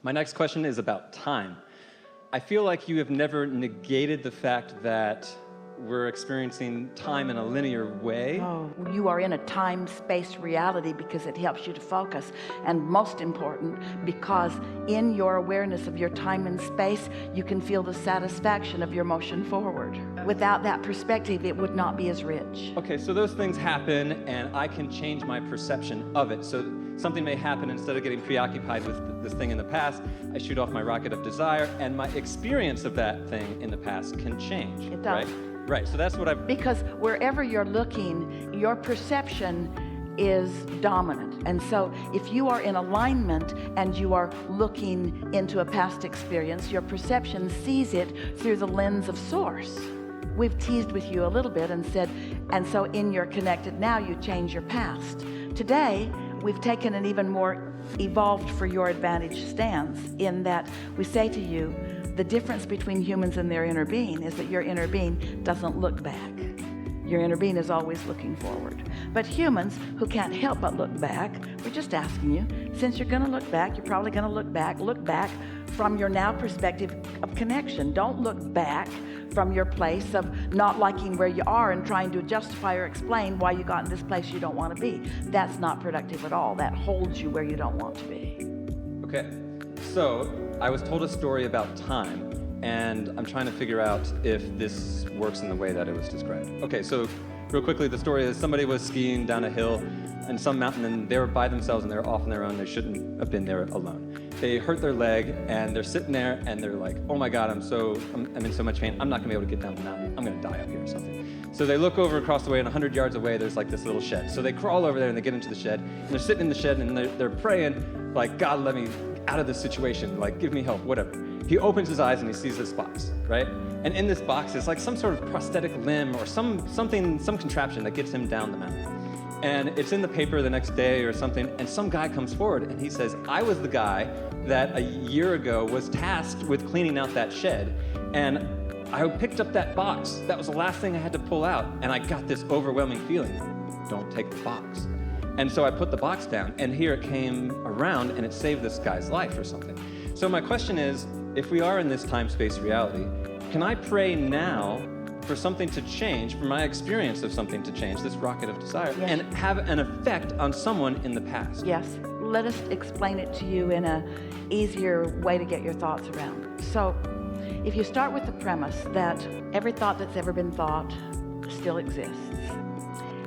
My next question is about time. I feel like you have never negated the fact that we're experiencing time in a linear way. Oh, you are in a time-space reality because it helps you to focus. And most important, because in your awareness of your time and space, you can feel the satisfaction of your motion forward. Without that perspective, it would not be as rich. Okay, so those things happen and I can change my perception of it. So something may happen, instead of getting preoccupied with this thing in the past, I shoot off my rocket of desire and my experience of that thing in the past can change. It does. Right? Right, so that's what I've... Because wherever you're looking, your perception is dominant. And so if you are in alignment and you are looking into a past experience, your perception sees it through the lens of source. We've teased with you a little bit and said, and so in your connected now, you change your past. Today, we've taken an even more evolved for your advantage stance in that we say to you, the difference between humans and their inner being is that your inner being doesn't look back. Your inner being is always looking forward. But humans who can't help but look back, we're just asking you, since you're going to look back, you're probably going to look back from your now perspective of connection. Don't look back from your place of not liking where you are and trying to justify or explain why you got in this place you don't want to be. That's not productive at all. That holds you where you don't want to be. Okay, so I was told a story about time, and I'm trying to figure out if this works in the way that it was described. Okay, so real quickly, the story is somebody was skiing down a hill in some mountain, and they were by themselves, and they were off on their own. They shouldn't have been there alone. They hurt their leg, and they're sitting there, and they're like, oh my God, I'm in so much pain. I'm not gonna be able to get down the mountain. I'm gonna die up here or something. So they look over across the way, and 100 yards away, there's like this little shed. So they crawl over there, and they get into the shed, and they're sitting in the shed, and they're praying, like, God, let me out of this situation, like, give me help, whatever. He opens his eyes and he sees this box, right? And in this box is like some sort of prosthetic limb or some contraption that gets him down the mountain. And it's in the paper the next day or something, and some guy comes forward and he says, I was the guy that a year ago was tasked with cleaning out that shed, and I picked up that box. That was the last thing I had to pull out, and I got this overwhelming feeling, don't take the box. And so I put the box down, and here it came around, and it saved this guy's life or something. So my question is, if we are in this time-space reality, can I pray now for something to change, for my experience of something to change, this rocket of desire, yes, and have an effect on someone in the past? Yes. Let us explain it to you in an easier way to get your thoughts around. So if you start with the premise that every thought that's ever been thought still exists,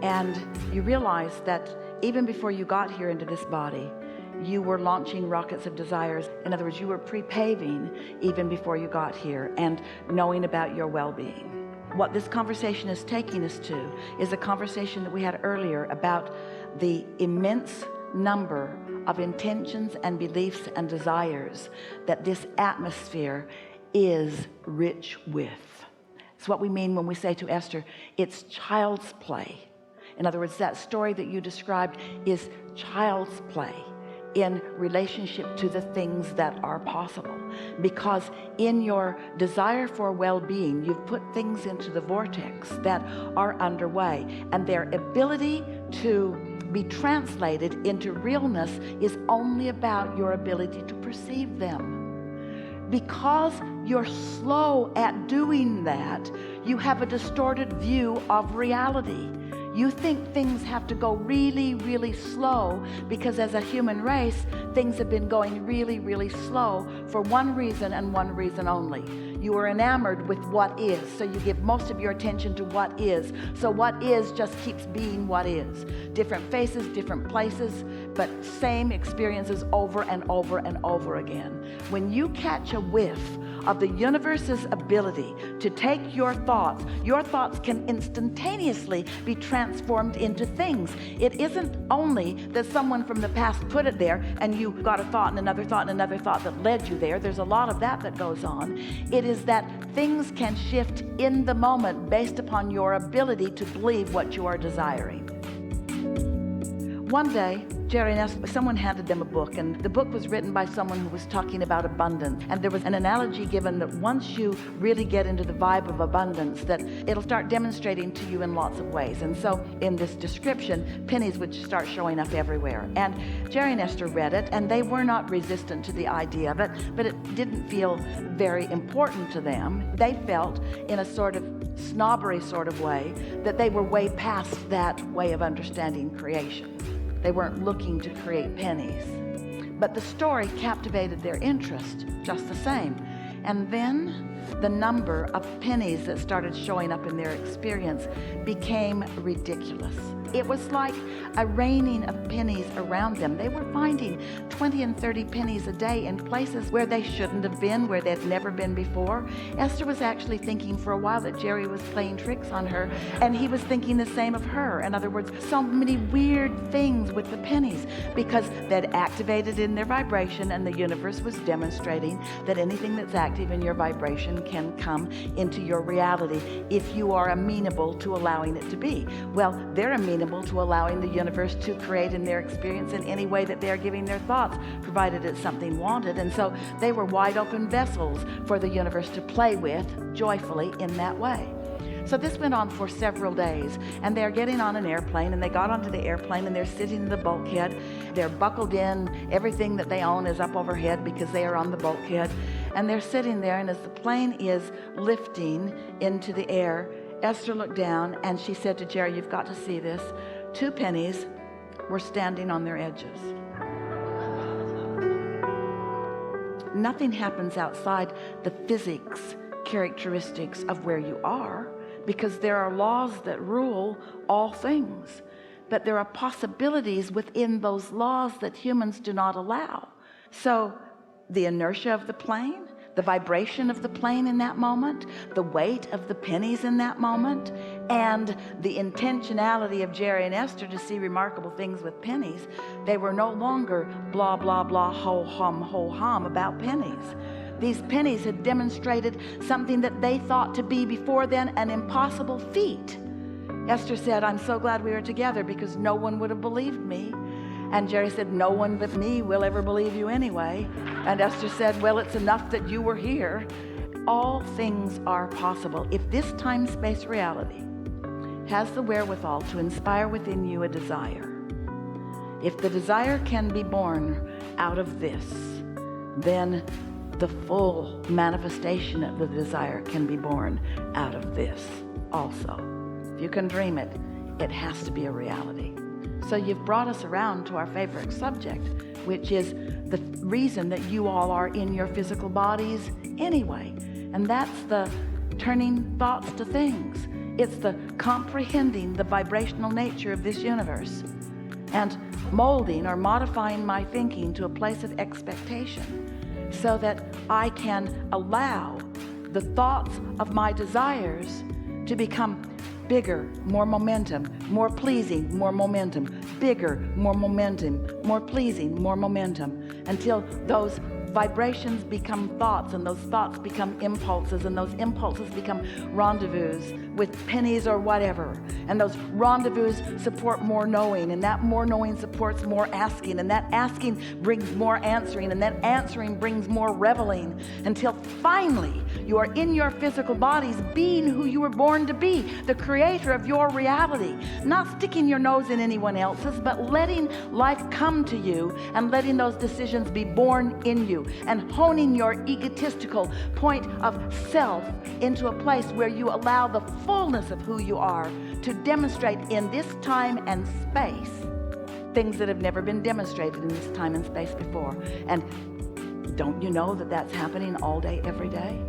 and you realize that even before you got here into this body, you were launching rockets of desires. In other words, you were pre-paving even before you got here and knowing about your well-being. What this conversation is taking us to is a conversation that we had earlier about the immense number of intentions and beliefs and desires that this atmosphere is rich with. It's what we mean when we say to Esther, it's child's play. In other words, that story that you described is child's play in relationship to the things that are possible. Because in your desire for well-being, you've put things into the vortex that are underway, and their ability to be translated into realness is only about your ability to perceive them. Because you're slow at doing that, you have a distorted view of reality. You think things have to go really, really slow because as a human race, things have been going really, really slow for one reason and one reason only. You are enamored with what is, so you give most of your attention to what is. So what is just keeps being what is. Different faces, different places, but same experiences over and over and over again. When you catch a whiff of the universe's ability to take your thoughts can instantaneously be transformed into things. It isn't only that someone from the past put it there and you got a thought and another thought and another thought that led you there. There's a lot of that goes on. It is that things can shift in the moment based upon your ability to believe what you are desiring. One day, Jerry and Esther, someone handed them a book, and the book was written by someone who was talking about abundance. And there was an analogy given that once you really get into the vibe of abundance, that it'll start demonstrating to you in lots of ways. And so in this description, pennies would start showing up everywhere. And Jerry and Esther read it, and they were not resistant to the idea of it, but it didn't feel very important to them. They felt in a sort of snobbery sort of way that they were way past that way of understanding creation. They weren't looking to create pennies. But the story captivated their interest just the same. And then the number of pennies that started showing up in their experience became ridiculous. It was like a raining of pennies around them. They were finding 20 and 30 pennies a day in places where they shouldn't have been, where they'd never been before. Esther was actually thinking for a while that Jerry was playing tricks on her, and he was thinking the same of her. In other words, so many weird things with the pennies, because they'd activated in their vibration, and the universe was demonstrating that anything that's active in your vibration can come into your reality if you are amenable to allowing it to be. Well, they're amenable to allowing the universe to create in their experience in any way that they're giving their thoughts, provided it's something wanted. And so they were wide open vessels for the universe to play with joyfully in that way. So this went on for several days, and they're getting on an airplane, and they got onto the airplane, and they're sitting in the bulkhead. They're buckled in. Everything that they own is up overhead because they are on the bulkhead. And they're sitting there, and as the plane is lifting into the air, Esther looked down, and she said to Jerry, "You've got to see this. 2 pennies were standing on their edges." Nothing happens outside the physics characteristics of where you are, because there are laws that rule all things. But there are possibilities within those laws that humans do not allow. So the inertia of the plane, the vibration of the plane in that moment, the weight of the pennies in that moment, and the intentionality of Jerry and Esther to see remarkable things with pennies. They were no longer blah, blah, blah, ho hum about pennies. These pennies had demonstrated something that they thought to be before then an impossible feat. Esther said, "I'm so glad we are together, because no one would have believed me." And Jerry said, "No one but me will ever believe you anyway." And Esther said, "Well, it's enough that you were here." All things are possible if this time-space reality has the wherewithal to inspire within you a desire. If the desire can be born out of this, then the full manifestation of the desire can be born out of this also. If you can dream it, it has to be a reality. So you've brought us around to our favorite subject, which is the reason that you all are in your physical bodies anyway. And that's the turning thoughts to things. It's the comprehending the vibrational nature of this universe and molding or modifying my thinking to a place of expectation so that I can allow the thoughts of my desires to become bigger, more momentum, more pleasing, more momentum, bigger, more momentum, more pleasing, more momentum, until those vibrations become thoughts, and those thoughts become impulses, and those impulses become rendezvous with pennies or whatever. And those rendezvous support more knowing, and that more knowing supports more asking, and that asking brings more answering, and that answering brings more reveling, until finally you are in your physical bodies being who you were born to be, the creator of your reality, not sticking your nose in anyone else's, but letting life come to you and letting those decisions be born in you, and honing your egotistical point of self into a place where you allow the fullness of who you are to demonstrate in this time and space things that have never been demonstrated in this time and space before. And don't you know that that's happening all day, every day?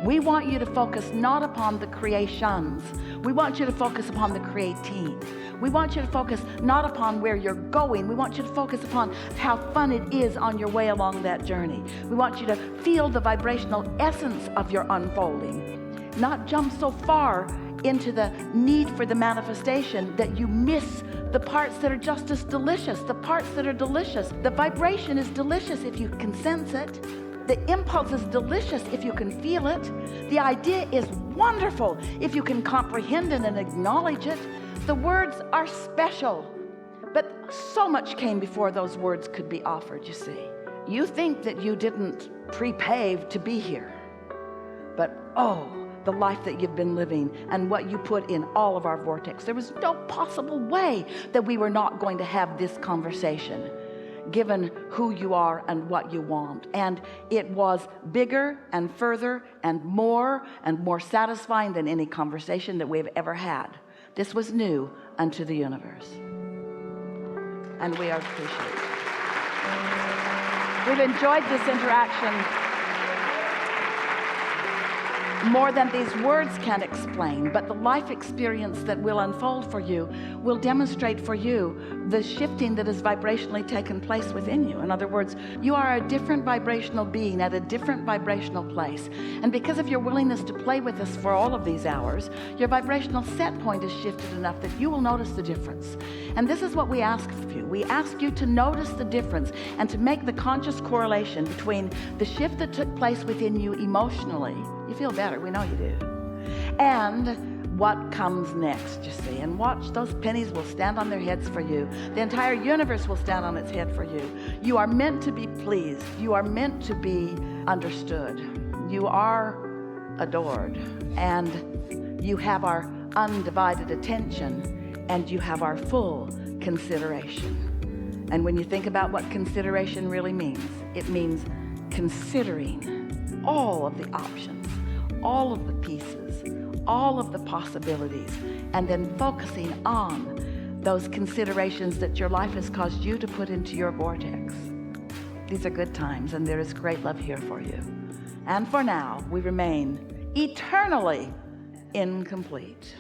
We want you to focus not upon the creations. We want you to focus upon the creating. We want you to focus not upon where you're going. We want you to focus upon how fun it is on your way along that journey. We want you to feel the vibrational essence of your unfolding, not jump so far into the need for the manifestation that you miss the parts that are just as delicious, the parts that are delicious. The vibration is delicious if you can sense it. The impulse is delicious if you can feel it. The idea is wonderful if you can comprehend it and acknowledge it. The words are special, But so much came before those words could be offered, you see. You think that you didn't pre-pave to be here. But oh, the life that you've been living and what you put in all of our vortex. There was no possible way that we were not going to have this conversation, given who you are and what you want. And it was bigger and further and more satisfying than any conversation that we've ever had. This was new unto the universe. And we are appreciative. We've enjoyed this interaction more than these words can explain, but the life experience that will unfold for you will demonstrate for you the shifting that has vibrationally taken place within you. In other words, you are a different vibrational being at a different vibrational place. And because of your willingness to play with us for all of these hours, your vibrational set point is shifted enough that you will notice the difference. And this is what we ask of you. We ask you to notice the difference and to make the conscious correlation between the shift that took place within you emotionally. You feel better, we know you do. And what comes next, you see. And watch, those pennies will stand on their heads for you. The entire universe will stand on its head for you. You are meant to be pleased. You are meant to be understood. You are adored. And you have our undivided attention, and you have our full consideration. And when you think about what consideration really means, it means considering all of the options, all of the pieces, all of the possibilities, and then focusing on those considerations that your life has caused you to put into your vortex. These are good times, and there is great love here for you. And for now, we remain eternally incomplete.